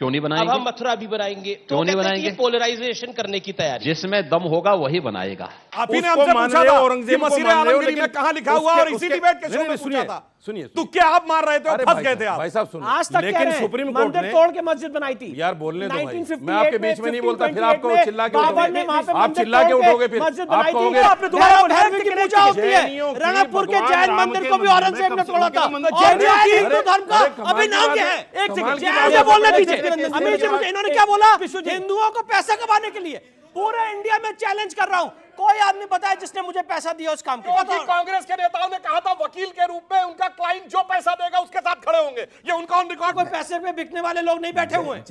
क्यों नहीं बनाएंगे? अब हम मथुरा भी बनाएंगे। क्यों नहीं बनाएंगे? पोलराइजेशन करने की तैयारी। जिसने दम होगा वही बनाएगा। आप ही ने हमसे पूछा था औरंगजेब मसीह आलमगीरी में कहां लिखा हुआ, और इसी डिबेट के शो में पूछा था। सुनिए, तो क्या आप मार रहे थे और फंस गए थे आप? भाई साहब सुनिए, आज तक लेकिन सुप्रीम कोर्ट ने तोड़ के मस्जिद बनाई थी यार बोलने दो भाई, 1958 मैं आपके बीच में नहीं बोलता, फिर आपको चिल्ला के बाबर ने वहां पे आप चिल्ला के उठोगे, फिर आप कहोगे आपने दोबारा धर्म की पूजा होती है। रणकपुर के जैन मंदिर को भी औरंगजेब ने तोड़ा था। जैनियों की हिंदू धर्म का अभी नाम क्या है? एक सेकंड मुझे बोलने दीजिए। अभी जी मुझे इन्होंने क्या बोला? हिंदुओं को पैसा कमाने के लिए पूरे इंडिया में चैलेंज कर रहा हूं, कोई आदमी बताए जिसने मुझे पैसा दिया उस काम के लिए। कांग्रेस के नेताओं ने कहा था वकील के रूप में उनका क्लाइंट जो पैसा देगा उसके साथ खड़े होंगे, ये उनका ऑन रिकॉर्ड। कोई पैसे पे बिकने वाले लोग नहीं बैठे हुए हैं।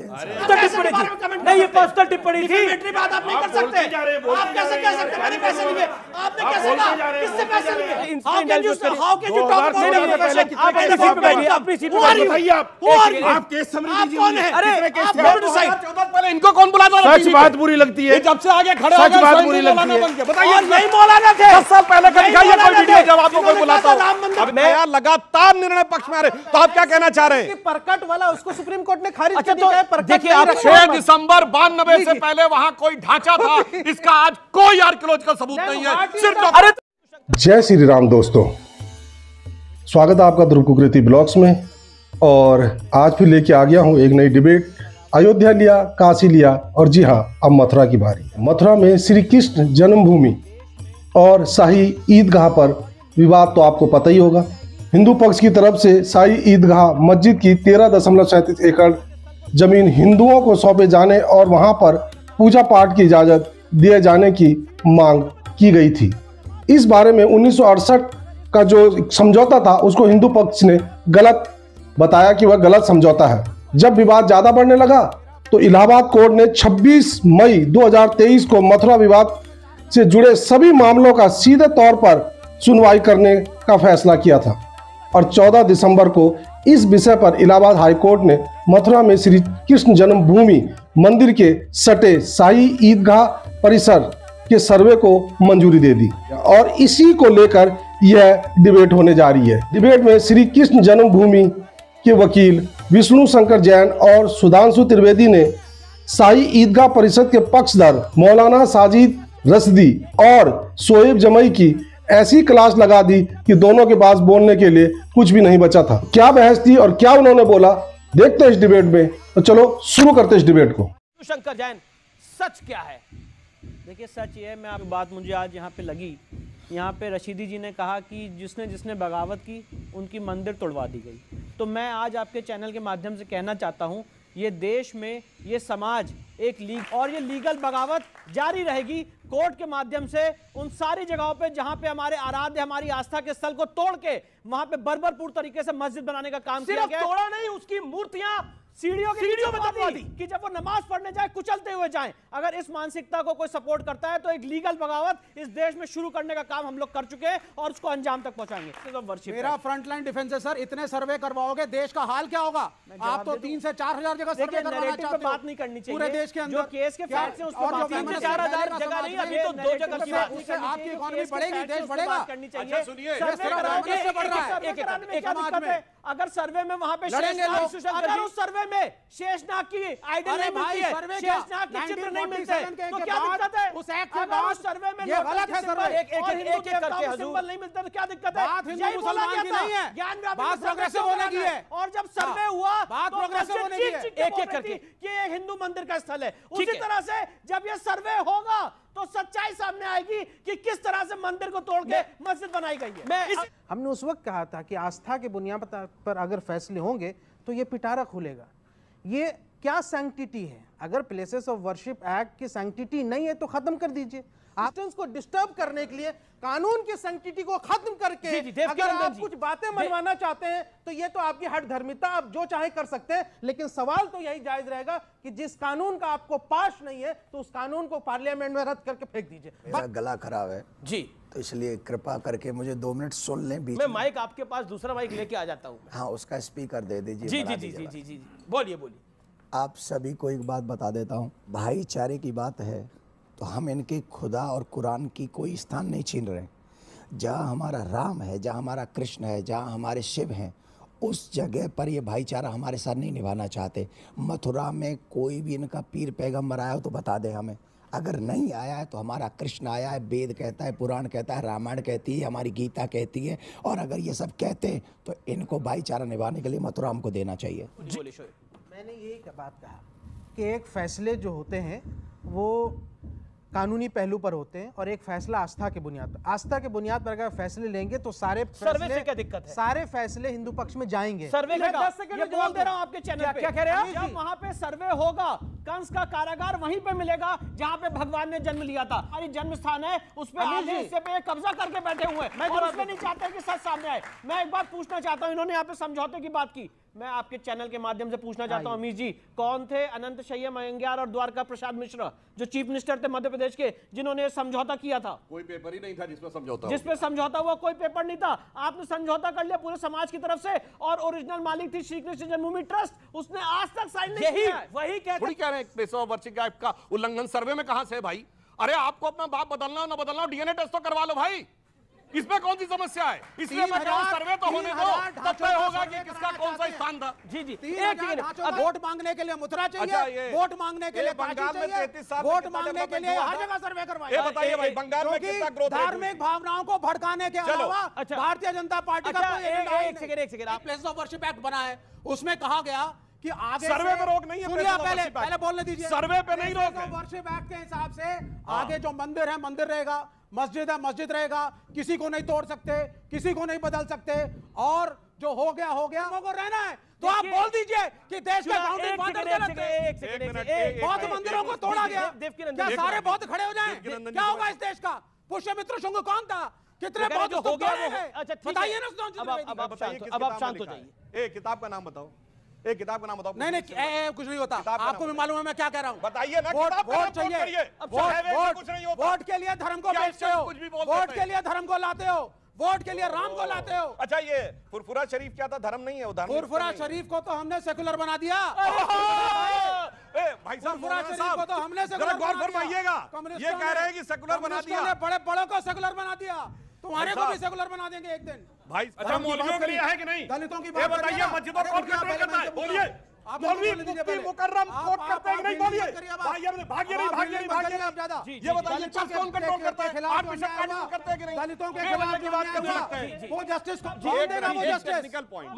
नहीं, ये पर्सनल टिप्पणी थी, बात आप नहीं कर सकते। आप कैसे कह सकते मैंने पैसे लिए? आपने कैसे कहा? किससे पैसे लिए? How can you talk about अपनी सीट पे बताइए। आप केस समरी दीजिए। कौन है? अरे पहले इनको कौन बुलाता? सच बात बुरी लगती है, जब से आगे खड़े हो सच गए बात बुरी लगती है। बताइए, नहीं मौलाना थे 10 साल पहले का दिखाइए कोई वीडियो जब आपको कोई बुलाता हो। अब नया लगातार निर्णय पक्ष में आ रहे, तो आप क्या कहना चाह रहे हैं? परकट वाला उसको सुप्रीम कोर्ट ने खारिज कर दिया है। देखिए, आप 6 दिसंबर 92 से पहले वहां कोई ढांचा था, इसका आज कोई आर्कियोलॉजिकल सबूत नहीं है, सिर्फ। जय श्री राम दोस्तों, स्वागत है आपका ध्रुव कुकृति ब्लॉग्स में। और आज फिर लेके आ गया हूँ एक नई डिबेट। अयोध्या लिया, काशी लिया, और जी हाँ, अब मथुरा की बारी। मथुरा में श्री कृष्ण जन्मभूमि और शाही ईदगाह पर विवाद तो आपको पता ही होगा। हिंदू पक्ष की तरफ से शाही ईदगाह मस्जिद की 13.37 एकड़ जमीन हिंदुओं को सौंपे जाने और वहां पर पूजा पाठ की इजाज़त दिए जाने की मांग की गई थी। इस बारे में 1968 का जो समझौता था उसको हिंदू पक्ष ने गलत बताया कि वह गलत समझौता है। जब विवाद ज़्यादा बढ़ने लगा तो इलाहाबाद कोर्ट ने 26 मई 2023 को मथुरा विवाद से जुड़े सभी मामलों का सीधे तौर पर सुनवाई करने का फैसला किया था और 14 दिसंबर को इस विषय पर इलाहाबाद हाई कोर्ट ने मथुरा में श्री कृष्ण जन्मभूमि मंदिर के सटे शाही ईदगाह परिसर के सर्वे को मंजूरी दे दी और इसी को लेकर यह डिबेट होने जा रही है। डिबेट में श्री कृष्ण जन्मभूमि के वकील विष्णु शंकर जैन और सुधांशु त्रिवेदी ने शाही ईदगाह परिषद के पक्षधर मौलाना साजिद रसदी और शोएब जमई की ऐसी क्लास लगा दी कि दोनों के पास बोलने के लिए कुछ भी नहीं बचा था। क्या बहस थी और क्या उन्होंने बोला, देखते हैं इस डिबेट में। तो चलो शुरू करते हैं इस डिबेट को। शंकर जैन, सच क्या है? देखिए, सच ये है, मैं आपकी बात मुझे आज यहाँ पे लगी। यहाँ पे रशीदी जी ने कहा कि जिसने जिसने बगावत की उनकी मंदिर तोड़वा दी गई। तो मैं आज आपके चैनल के माध्यम से कहना चाहता हूँ, ये देश में ये समाज एक लीग और ये लीगल बगावत जारी रहेगी कोर्ट के माध्यम से उन सारी जगहों पे जहां पे हमारे आराध्य, हमारी आस्था के स्थल को तोड़ के वहां पे बर्बरपूर्ण तरीके से मस्जिद बनाने का काम किया गया। तोड़ा नहीं, उसकी मूर्तियां सीढ़ियों में दबवा दी कि जब वो नमाज पढ़ने जाए कुचलते हुए जाएं। अगर इस मानसिकता को कोई सपोर्ट करता है तो एक लीगल बगावत इस देश में शुरू करने का काम हम लोग कर चुके हैं और उसको अंजाम तक पहुंचाएंगे। मेरा फ्रंटलाइन डिफेंस है सर, इतने सर्वे करवाओगे देश का हाल क्या होगा? आप तो 3 से 4 हजार जगह सर्वे करवाना चाहते हो। बात नहीं करनी चाहिए पूरे देश के अंदर जो केस के फैक्ट्स हैं उस पर बात करनी चाहिए। 4,000 जगह नहीं, अभी तो 2 जगह की बात उससे आपकी इकोनॉमी बढ़ेगी, देश बढ़ेगा। करनी चाहिए। सुनिए, सर्वे बढ़ रहा है, एक समाज में अगर सर्वे में वहां पे अगर उस सर्वे में शेषनाग की आइडल नहीं मिलती है, शेषनाग के चित्र नहीं मिलते हैं, तो क्या दिक्कत है? उस एक्ट के अगर बाद उस सर्वे में ये गलत है सर्वे, एक करके सिंबल नहीं मिलता तो क्या दिक्कत है? बात हिंदू मुसलमान की नहीं है, बात प्रोग्रेसिव होने की है। और जब सर्वे हुआ बात प्रोग्रेसिव होने की है, एक करके कि ये हिंदू मंदिर का स्थल है। उसी तरह से जब ये सर्वे होगा तो सच्चाई सामने आएगी कि किस तरह से मंदिर को तोड़ के मस्जिद बनाई गई है। हमने उस वक्त कहा था कि आस्था के बुनियाद पर अगर फैसले होंगे तो ये पिटारा खुलेगा। ये क्या सैंक्टिटी है? अगर प्लेसेस ऑफ वर्शिप एक्ट की सैंक्टिटी नहीं है तो खत्म कर दीजिए। आस्टेंस को डिस्टर्ब करने के लिए कानून की सैंक्टिटी को खत्म करके अगर आप कुछ बातें मनवाना चाहते हैं तो ये तो आपकी हट धर्मिता, आप जो चाहे कर सकते हैं। लेकिन सवाल तो यही जायज रहेगा कि जिस कानून का आपको पास नहीं है तो उस कानून को पार्लियामेंट में रद्द करके फेंक दीजिए। मेरा गला खराब है जी, तो इसलिए कृपा करके मुझे 2 मिनट सुन लें। बीच मैं में माइक आपके पास दूसरा माइक लेके आ जाता हूँ। हाँ, उसका स्पीकर दे दीजिए। जी जी जी जी जी जी, बोलिए बोलिए। आप सभी को एक बात बता देता हूँ, भाईचारे की बात है तो हम इनके खुदा और कुरान की कोई स्थान नहीं छीन रहे। जहाँ हमारा राम है, जहाँ हमारा कृष्ण है, जहाँ हमारे शिव हैं, उस जगह पर ये भाईचारा हमारे साथ नहीं निभाना चाहते। मथुरा में कोई भी इनका पीर पैगंबर आया हो तो बता दे हमें, अगर नहीं आया है तो हमारा कृष्ण आया है, वेद कहता है, पुराण कहता है, रामायण कहती है, हमारी गीता कहती है। और अगर ये सब कहते हैं तो इनको भाईचारा निभाने के लिए मथुरा हमको देना चाहिए। मैंने यही बात कहा कि एक फैसले जो होते हैं वो कानूनी पहलू पर होते हैं और एक फैसला आस्था के बुनियाद पर। आस्था के बुनियाद पर अगर फैसले लेंगे तो सारे सर्वे से क्या दिक्कत है? सारे फैसले हिंदू पक्ष में जाएंगे। सर्वे मैं का 10 सेकंड ये में बोल जवाब दे रहा हूं आपके चैनल पे। क्या कह रहे हैं आप? जब वहां पे सर्वे होगा, कंस का कारागार वहीं पे मिलेगा जहां पे भगवान ने जन्म लिया था। हमारी जन्म स्थान है, उस पे आधे हिस्से पे कब्जा करके बैठे हुए हैं और उसमें नहीं चाहते कि सच सामने आए। मैं एक बात पूछना चाहता हूं, इन्होंने यहाँ पे समझौते की बात की, मैं आपके चैनल के माध्यम से पूछना चाहता हूं अमीश जी, कौन थे अनंत शय्या मंग्यार और द्वारका प्रसाद मिश्रा जो चीफ मिनिस्टर थे मध्य प्रदेश के, जिन्होंने समझौता किया था? कोई पेपर ही नहीं था जिसमें समझौता जिसपे समझौता हुआ, कोई पेपर नहीं था। आपने समझौता कर लिया पूरे समाज की तरफ से और ओरिजिनल मालिक थी श्री कृष्ण जन्मभूमि ट्रस्ट, उसने आज तक साइन नहीं किया है। वही कह रहे हैं प्लेस ऑफ वर्शिप एक्ट का उल्लंघन सर्वे में कहां से है भाई? अरे आपको अपना बाप बदलना हो ना बदलना हो, डीएनए टेस्ट तो करवा लो भाई, इसमें कौन सी समस्या है? इसलिए मैं कहूं सर्वे तो होने दो, तब तय होगा कि किसका कौन सा स्थान था। जी जी, वोट मांगने के लिए मथुरा चाहिए, वोट मांगने के लिए बंगाल में 33 साल वोट मांगने के लिए हर जगह सर्वे करवाइए। ये बताइए भाई, बंगाल में कितना ग्रोथ है? धार्मिक भावनाओं को भड़काने के अलावा भारतीय जनता पार्टी का एक second places of worship act बना है, उसमें कहा गया कि आगे सर्वे पे रोक नहीं है। सुनिए, पहले बोलने दीजिए। सर्वे पे नहीं रोक है। वर्शिप एक्ट के हिसाब से आगे जो मंदिर है मंदिर रहेगा, मस्जिद है मस्जिद रहेगा, किसी को नहीं तोड़ सकते, किसी को नहीं बदल सकते, और जो हो गया हमको रहना है। तो आप बोल दीजिए कि देश का बाउंड्री बौद्ध मंदिरों को तोड़ा गया, क्या सारे बौद्ध खड़े हो जाएं? क्या होगा इस देश का? पुष्यमित्र शुंग कौन था? कितने बौद्ध हो गया? अच्छा बताइए ना। अब आप शांत हो जाइए। एक किताब का नाम बताओ, एक किताब का नाम बताओ। नहीं कुछ नहीं होता, आपको भी मालूम है मैं क्या कह रहा हूँ। बताइए ना। वोट चाहिए, वोट के लिए धर्म को बेचते हो, वोट के लिए धर्म को लाते हो, वोट के लिए राम को लाते हो। अच्छा, ये फुरफुरा शरीफ क्या था? धर्म नहीं है, फुरफुरा शरीफ को तो हमने सेकुलर बना दिया। भाई साहब, फुरफुरा शरीफ को तो हमने सेकुलर गौर फरमाइएगा, ये कह रहे हैं कि सेकुलर बना दिया, बड़े बड़ों को सेकुलर बना दिया, तुम्हारे को भी सेकुलर बना देंगे एक दिन भाई। अच्छा, मौलवियों के लिए है कि नहीं? दलितों की बात बताइए, मस्जिदों को कंट्रोल करना है, बोलिए। मौलवी मुफ्ती मुकर्रम कोट करते हैं कि नहीं? बोलिए। भागिए नहीं, ये बताइए, चर्च कौन कंट्रोल करता है? आप बिशप कंट्रोल करते हैं कि नहीं? दलितों के खिलाफ की बात करने लगते हैं, वो जस्टिस कौन देगा? वो जस्टिस। टेक्निकल पॉइंट,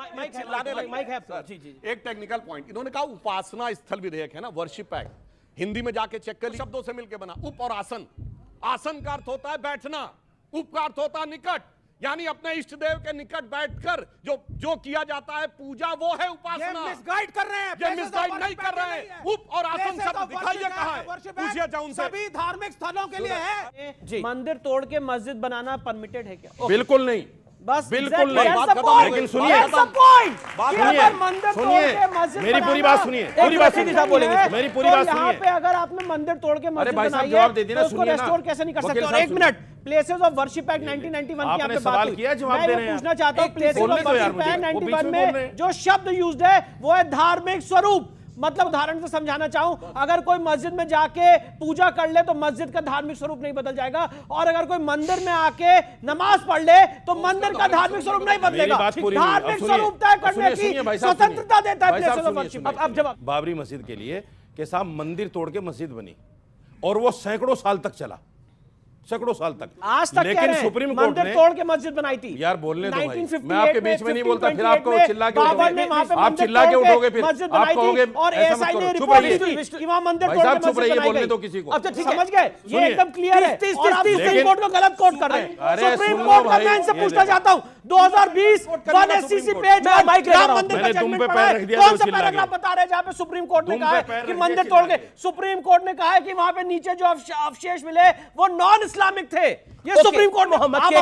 एक टेक्निकल पॉइंट, इन्होंने कहा उपासना स्थल विधेयक है ना, वर्शिप एक्ट, हिंदी में जाके चेक कर, शब्दों से मिलकर बना। उप और आसन, आसन का अर्थ होता है बैठना, उप का अर्थ होता है निकट, यानी अपने इष्ट देव के निकट बैठकर जो किया जाता है पूजा, वो है उपासना। ये मिसगाइड कर रहे हैं, ये मिसगाइड नहीं कर रहे हैं। उप और आसन शब्द दिखाइए कहां है, पूछिए जाओ उनसे। सभी धार्मिक स्थलों के लिए है। मंदिर तोड़ के मस्जिद बनाना परमिटेड है क्या? बिल्कुल नहीं, बस बिल्कुल नहीं। लेकिन सुनिए, मेरी पूरी बात सुनिए, पूरी बात सुनिए, बोलेंगे मेरी पूरी बात सुनिए। यहाँ पे अगर आपने मंदिर तोड़ के मस्जिद बनाई है, जवाब दे देना, उसको रेस्टोर कैसे नहीं कर सकते? और एक minute, places of worship act 1991 की आपने बात की, मैं ये पूछना चाहता हूँ, प्लेसेस ऑफ वर्शिप एक्ट 91 में जो शब्द यूज्ड है वो है धार्मिक स्वरूप। मतलब उदाहरण से समझाना चाहूं, अगर कोई मस्जिद में जाके पूजा कर ले तो मस्जिद का धार्मिक स्वरूप नहीं बदल जाएगा, और अगर कोई मंदिर में आके नमाज पढ़ ले तो मंदिर का धार्मिक स्वरूप नहीं बदलेगा। धार्मिक स्वरूप तय करने की स्वतंत्रता देता है प्लेसेस ऑफ वर्शिप। अब जब बाबरी मस्जिद के लिए के साहब मंदिर तोड़ के मस्जिद बनी और वो सैकड़ों साल तक चला, सैकड़ों साल तक, आज तक लेकिन सुप्रीम कोर्ट ने तोड़ के मस्जिद बनाई थी। यार बोलने दो भाई, मैं आपके बीच में नहीं बोलता, फिर आपको चिल्ला के उठोगे, आप चिल्ला के उठोगे, फिर आप कहोगे और एएसआई ने रिपोर्ट दी कि वहां मंदिर तोड़ के चुप रहिए, बोलने दो किसी को। अब ठीक समझ गए, ये एकदम क्लियर है। और आप सुप्रीम कोर्ट को गलत कोट कर रहे हैं। सुप्रीम कोर्ट का मैं इनसे पूछना चाहता हूं, 2020 180 पेज राम मंदिर का जजमेंट पढ़ा है, कौन सा पैराग्राफ बता रहे हैं जहां पे सुप्रीम कोर्ट ने कहा है कि मंदिर तोड़ के? सुप्रीम कोर्ट ने कहा है कि वहां पे नीचे जो अवशेष मिले वो नॉन इस्लामिक थे। ये सुप्रीम कोर्ट मोहम्मद ने जो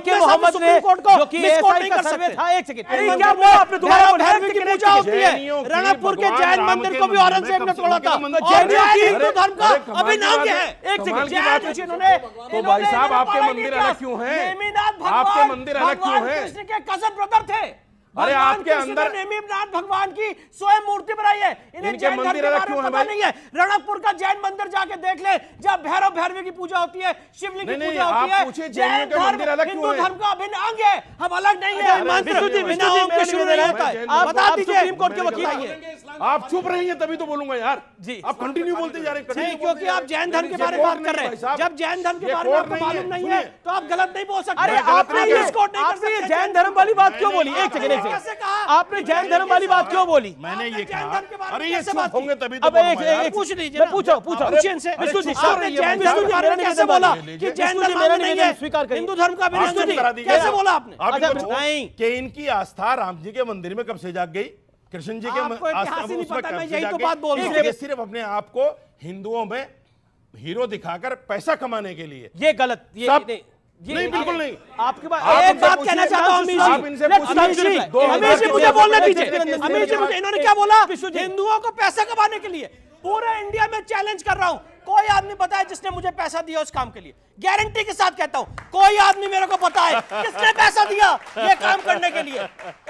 कि एएसआई का सर्वे था। एक सेकंड, क्या बोला आपने? दोबारा धर्म की पूजा होती है, रणकपुर के जैन मंदिर को भी औरंगजेब ने तोड़ा था। हिंदू धर्म का अभी नाम क्या है? एक सेकंड, इन्होंने तो भाई साहब आपके मंदिर अलग क्यों हैं? आपके मंदिर अलग क्यों हैं? कृष्ण के कजन ब्रदर थे, अरे आपके अंदर नेमिनाथ भगवान की स्वयं मूर्ति बनाई है, इन्हें जैन धर्म के बारे में पता नहीं है। रणकपुर का जैन मंदिर जाके देख ले, जब भैरव भैरवी की पूजा होती है, शिवलिंग की पूजा होती है। जैन धर्म हिंदू धर्म का अभिन्न अंग है, हम अलग नहीं है। बिना ओम के शुरू नहीं होता है। आप बता दीजिए, सुप्रीम कोर्ट के वकील आइए। आप चुप रहेंगे तभी तो बोलूंगा यार जी, आप कंटिन्यू बोलते जा रहे हैं क्योंकि आप जैन धर्म के बारे में बात कर रहे हैं। जब जैन धर्म के बारे में आपको मालूम नहीं है तो आप गलत नहीं बोल सकते। अरे आपने ये जैन धर्म वाली बात क्यों बोली? एक सेकंड, आपने जैन धर्म वाली बात क्यों बोली? मैंने ये कहा, अरे ये चुप होंगे तभी तो अब एक पूछ लीजिए, पूछो इनसे, आपने जैन धर्म के बारे में कैसे बोला कि जैन धर्म नहीं है, स्वीकार हिंदू धर्म का भी कैसे बोला आपने? नहीं कि इनकी आस्था राम जी के मंदिर में कब से जाग गई, कृष्ण जी के आस्था में यही तो बात बोल रहा हूं। सिर्फ अपने आप को हिंदुओं में हीरो दिखाकर पैसा कमाने के लिए, ये गलत, ये नहीं बिल्कुल नहीं। आपके पास एक बात कहना चाहता हूं आप इनसे अमीर जी मुझे बोलने दीजिए। अमीर जी मुझे इन्होंने क्या बोला? हिंदुओं को पैसा कमाने के लिए पूरे इंडिया में चैलेंज कर रहा हूं, कोई आदमी बताए जिसने मुझे पैसा दिया उस काम के लिए। गारंटी के साथ कहता हूं, कोई आदमी मेरे को बताए किसने पैसा दिया ये काम करने के लिए।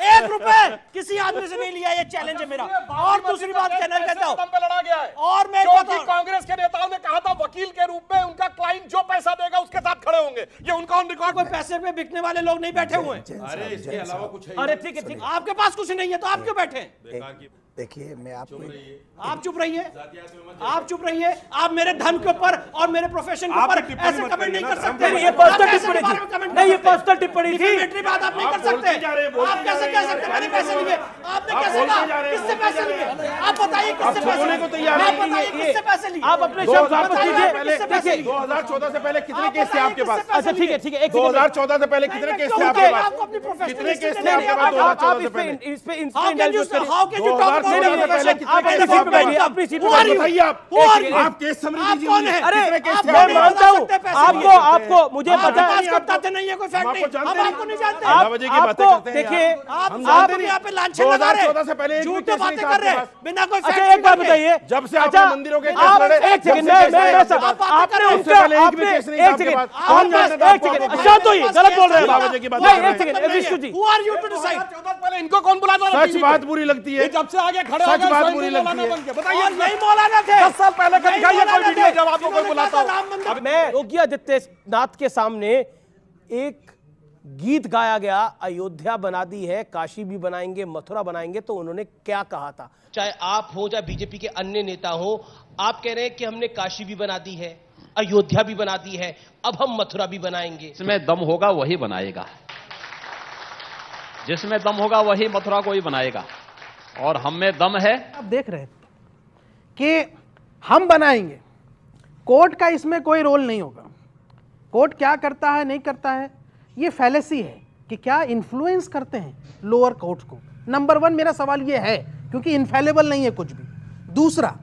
1 रुपए किसी आदमी से नहीं लिया, ये चैलेंज है मेरा। और दूसरी बात कहना चाहता हूं, लड़ा गया है और मैं कांग्रेस के नेताओं ने कहा था वकील के रूप में उनका क्लाइंट जो पैसा देगा उसके साथ खड़े होंगे, ये उनका ऑन रिकॉर्ड। कोई पैसे पे बिकने वाले लोग नहीं बैठे हुए हैं। अरे इसके अलावा कुछ है? अरे ठीक है, ठीक, आपके पास कुछ नहीं है तो आप क्यों बैठे? देखिए मैं आपको, आप चुप रहिए, आप चुप रहिए। आप मेरे धन के ऊपर और मेरे प्रोफेशन के ऊपर ऐसे कमेंट नहीं कर सकते। ये पर्सनल टिप्पणी थी, नहीं ये पर्सनल टिप्पणी थी। डिफेमेटरी बात आप नहीं कर सकते। आप कैसे कह सकते मैंने पैसे लिए? आपने कैसे कहा? किससे पैसे लिए? आप बताइए किससे पैसे लिए? आप बताइए किससे पैसे लिए? आप अपने शब्द वापस कीजिए। देखिए 2014 से पहले कितने केस थे आपके पास? अच्छा ठीक है, ठीक है, 2014 से पहले कितने केस थे आपके पास? आपको अपनी प्रोफेशनल कितने केस थे आपके पास 2014 से पहले? इस पे हाउ कैन यू टॉक से पहले कितने आप केस थे आपके पास? अपनी सीट पे बैठिए। बताइए आप केस समरी दीजिए। कौन है? अरे कितने केस थे मैं आपके पास? मानता हूँ आपको मुझे पता है। बताते नहीं है कोई फैक्ट नहीं, हम आपको नहीं जानते। आपको देखिए, आप यहाँ पे लांछन लगा रहे हैं, 2014 से पहले झूठ पे बातें कर रहे हैं बिना कोई फैक्ट। अच्छा एक बात बताइए, जब से आपने मंदिरों के केस लड़े, एक सेकंड, आपने उससे पहले एक भी केस नहीं था आपके पास। कौन जानता था? एक सेकंड, शांत होइए, गलत बोल रहे हैं आप। नहीं एक second Vishnu ji, Who are you to decide? पहले इनको कौन बुलाता था? सच बात बुरी लगती है, जब से आगे खड़े हो सच गए बात स्वयं बुरी को लगती मौलाना है। बन के। बताइए और नहीं मौलाना थे। 10 साल पहले का दिखाइए कोई वीडियो जब आपको कोई बुलाता हो। राम मंदिर मैं योगी आदित्यनाथ के सामने एक गीत गाया गया, अयोध्या बना दी है, काशी भी बनाएंगे, मथुरा बनाएंगे, तो उन्होंने क्या कहा था? चाहे आप हो चाहे बीजेपी के अन्य नेता हो, आप कह रहे हैं कि हमने काशी भी बना दी है, अयोध्या भी बना दी है, अब हम मथुरा भी बनाएंगे। जिसमें दम होगा वही बनाएगा, जिसमें दम होगा वही मथुरा को ही बनाएगा, और हम में दम है। आप देख रहे हैं कि हम बनाएंगे, कोर्ट का इसमें कोई रोल नहीं होगा। कोर्ट क्या करता है नहीं करता है ये फैलेसी है कि क्या इन्फ्लुएंस करते हैं लोअर कोर्ट को। नंबर 1 मेरा सवाल ये है, क्योंकि इनफेलेबल नहीं है कुछ भी। दूसरा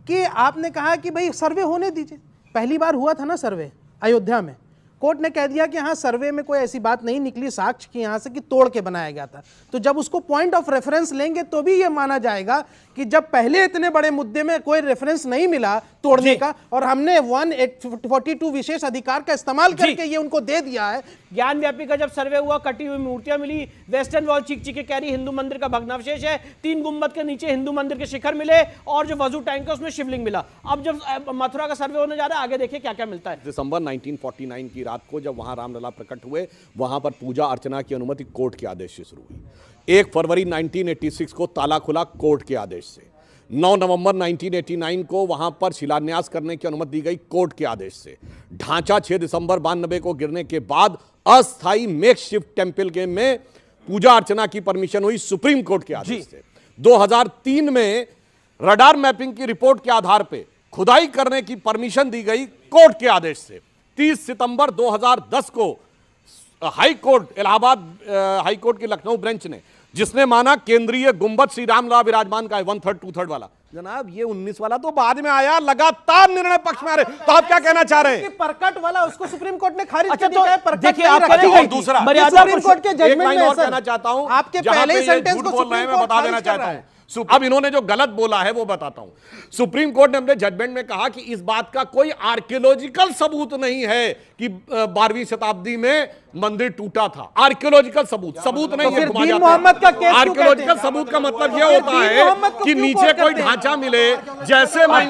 कि आपने कहा कि भाई सर्वे होने दीजिए, पहली बार हुआ था ना सर्वे अयोध्या में, कोर्ट ने कह दिया कि हाँ सर्वे में कोई ऐसी बात नहीं निकली साक्ष्य की यहाँ से कि तोड़ के बनाया गया था। तो जब उसको पॉइंट ऑफ रेफरेंस लेंगे तो भी ये माना जाएगा कि जब पहले इतने बड़े मुद्दे में कोई रेफरेंस नहीं मिला तोड़ने का, और हमने 142 विशेष अधिकार का इस्तेमाल करके ये उनको दे दिया है। ज्ञान व्यापी का जब सर्वे हुआ, कटी हुई मूर्तियां मिली, वेस्टर्न वॉल चीख चीख के कह रही हिंदू मंदिर का भग्नावशेष है, 3 गुंबद के नीचे हिंदू मंदिर के शिखर मिले, और जो वजू टैंक है उसमें शिवलिंग मिला। अब जब मथुरा का सर्वे होने जा रहा है, आगे देखिए क्या क्या मिलता है। दिसंबर 1949 की रात को जब वहां रामलला प्रकट हुए, वहां पर पूजा अर्चना की अनुमति कोर्ट के आदेश से शुरू हुई। 1 फरवरी 1986 को ताला खुला कोर्ट के आदेश से। 9 नवंबर 1989 को वहां पर शिलान्यास करने की अनुमति दी गई कोर्ट के आदेश से। ढांचा 6 दिसंबर 92 को गिरने के बाद अस्थायी मेकशिफ्ट टेंपल के में पूजा अर्चना की परमिशन हुई सुप्रीम कोर्ट के आदेश से। 2003 में रडार मैपिंग की रिपोर्ट के आधार पर खुदाई करने की परमिशन दी गई कोर्ट के आदेश से। 30 सितंबर 2010 को high court Allahabad high court की लखनऊ बेंच ने, जिसने माना केंद्रीय गुंबद श्री रामलला विराजमान का है 1/3 2/3 वाला। जनाब ये 19 वाला तो बाद में आया, लगातार निर्णय पक्ष में आ रहे। तो आप क्या कहना चाह रहे हैं? परकट वाला उसको सुप्रीम कोर्ट ने खारिज अच्छा, कर दिया है। तो परकट देखिए, नहीं आप रखा करेंगे है। दूसरा सुप्रीम कोर्ट के एक जजमेंट लाइन में और सर, कहना चाहता हूं, आपके जहां पहले पे ही ये सेंटेंस झूठ को बोल रहे हैं, मैं सुप्रीम बता कोर्ट देना खारिज कर चाहता रहा हूं। है। अब इन्होंने जो गलत बोला है वो बताता हूं। सुप्रीम कोर्ट ने अपने जजमेंट में कहा कि इस बात का कोई आर्कियोलॉजिकल सबूत नहीं है कि 12वीं शताब्दी में मंदिर टूटा था। आर्कियोलॉजिकल सबूत नहीं है। आर्कियोलॉजिकल सबूत का मतलब यह होता है कि नीचे कोई ढांचा मिले, जैसे मैं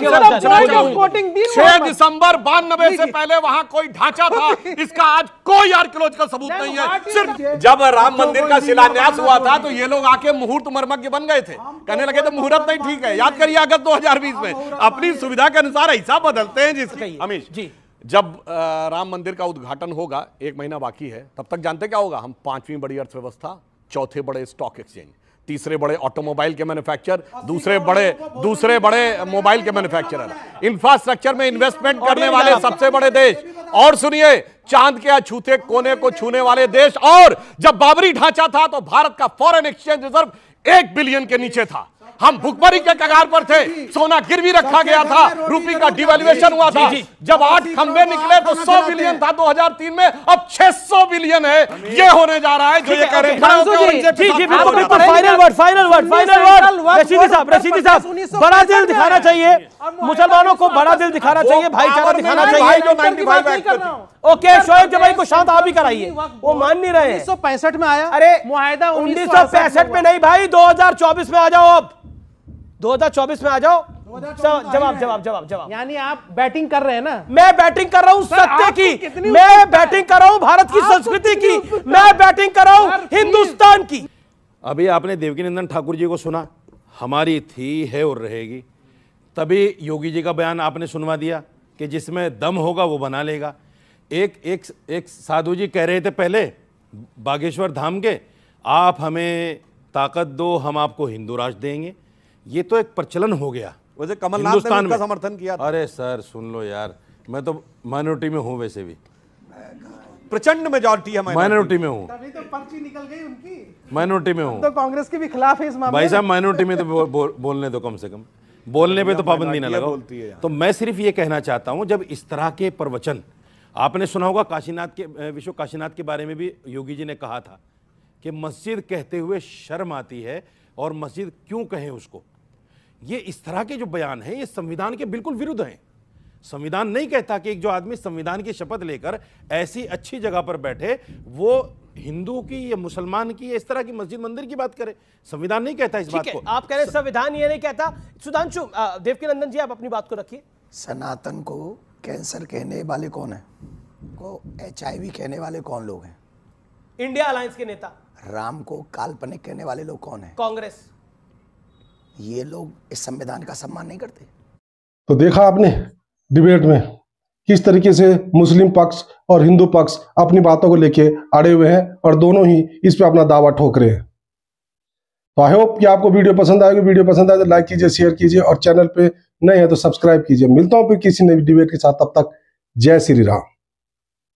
6 दिसंबर 92 से पहले वहां कोई ढांचा था, इसका आज कोई आर्कियोलॉजिकल सबूत नहीं है। सिर्फ जब राम मंदिर का शिलान्यास हुआ था तो ये लोग आके मुहूर्त मर्मज्ञ बन गए थे, कहने लगे तो मुहूर्त नहीं ठीक है। याद करिए अगस्त 2020 में अपनी सुविधा के अनुसार ऐसा बदलते हैं जिसके अमीश जी। जब राम मंदिर का उद्घाटन होगा, 1 महीना बाकी है, तब तक जानते क्या होगा? हम 5वीं बड़ी अर्थव्यवस्था, चौथे बड़े स्टॉक एक्सचेंज, तीसरे बड़े ऑटोमोबाइल के मैन्युफैक्चर, दूसरे बड़े मोबाइल के मैन्युफैक्चरर, इंफ्रास्ट्रक्चर में इन्वेस्टमेंट करने वाले सबसे बड़े देश, और सुनिए चांद के अछूते कोने को छूने वाले देश। और जब बाबरी ढांचा था तो भारत का फॉरेन एक्सचेंज रिजर्व 1 बिलियन के नीचे था। हम भुखमरी के कगार पर थे, सोना गिरवी रखा गया था, रुपये का डिवैल्यूएशन हुआ था। जब 8 खंबे निकले तो 100 बिलियन था 2003 में, अब 600 बिलियन है। ये होने जा रहा है जो ये कह रहे हैं। फाइनल वर्ड रशीदी साहब, बड़ा दिल दिखाना चाहिए मुसलमानों को, बड़ा दिल दिखाना चाहिए, भाईचारा दिखाना चाहिए। ओके, शोएब जमाई को शांत आप ही कराइए, वो मान नहीं रहे। 1965 में आया, अरे मुआहिदा 1965 में नहीं भाई, 2024 में आ जाओ। अब 2024 में आ जाओ। जवाब। यानी आप बैटिंग कर रहे हैं ना? मैं बैटिंग कर रहा हूं सत्य की, मैं बैटिंग कर रहा हूं भारत की संस्कृति की, मैं बैटिंग कर रहा हूं हिंदुस्तान की। अभी आपने देवकीनंदन ठाकुर जी को सुना, हमारी थी, है और रहेगी। तभी योगी जी का बयान आपने सुनवा दिया कि जिसमें दम होगा वो बना लेगा। एक साधु जी कह रहे थे पहले बागेश्वर धाम के, आप हमें ताकत दो, हम आपको हिंदू राष्ट्र देंगे। ये तो एक प्रचलन हो गया। वैसे कमलनाथ ने उसका समर्थन किया था। अरे सर सुन लो यार, मैं तो माइनॉरिटी में हूं, वैसे भी प्रचंड मेजॉरिटी है, माइनॉरिटी में हूं। तभी तो पर्ची निकल गई उनकी, माइनॉरिटी में हूं। तो कांग्रेस के भी खिलाफ है इस मामले में। भाई साहब माइनॉरिटी में तो बोलने दो, कम से कम बोलने पे तो पाबंदी ना लगाओ। तो मैं सिर्फ ये कहना चाहता हूं, जब इस तरह के प्रवचन, आपने सुना होगा काशीनाथ के, विश्व काशीनाथ के बारे में भी योगी जी ने कहा था कि मस्जिद कहते हुए शर्म आती है, और मस्जिद क्यों कहें उसको। ये इस तरह के जो बयान हैं ये संविधान के बिल्कुल विरुद्ध हैं। संविधान नहीं कहता कि एक जो आदमी संविधान की शपथ लेकर ऐसी अच्छी जगह पर बैठे, वो हिंदू की या मुसलमान की या इस तरह की मस्जिद मंदिर की बात करे। संविधान नहीं कहता इस बात को। आप कह रहे हैं संविधान ये नहीं कहता। सुधांशु, देवकीनंदन जी आप अपनी बात को रखिए। सनातन को कैंसर कहने वाले कौन है? को HIV कहने वाले कौन लोग हैं? इंडिया अलायंस के नेता। राम को काल्पनिक कहने वाले लोग कौन हैं? कांग्रेस। ये लोग इस संविधान का सम्मान नहीं करते। तो देखा आपने डिबेट में किस तरीके से मुस्लिम पक्ष और हिंदू पक्ष अपनी बातों को लेके अड़े हुए हैं, और दोनों ही इस पे अपना दावा ठोक रहे हैं। तो आई होप कि आपको वीडियो पसंद आएगी। वीडियो पसंद आए तो लाइक कीजिए, शेयर कीजिए, और चैनल पे नए हैं तो सब्सक्राइब कीजिए। मिलता हूं फिर किसी नई डिबेट के साथ, तब तक जय श्री राम।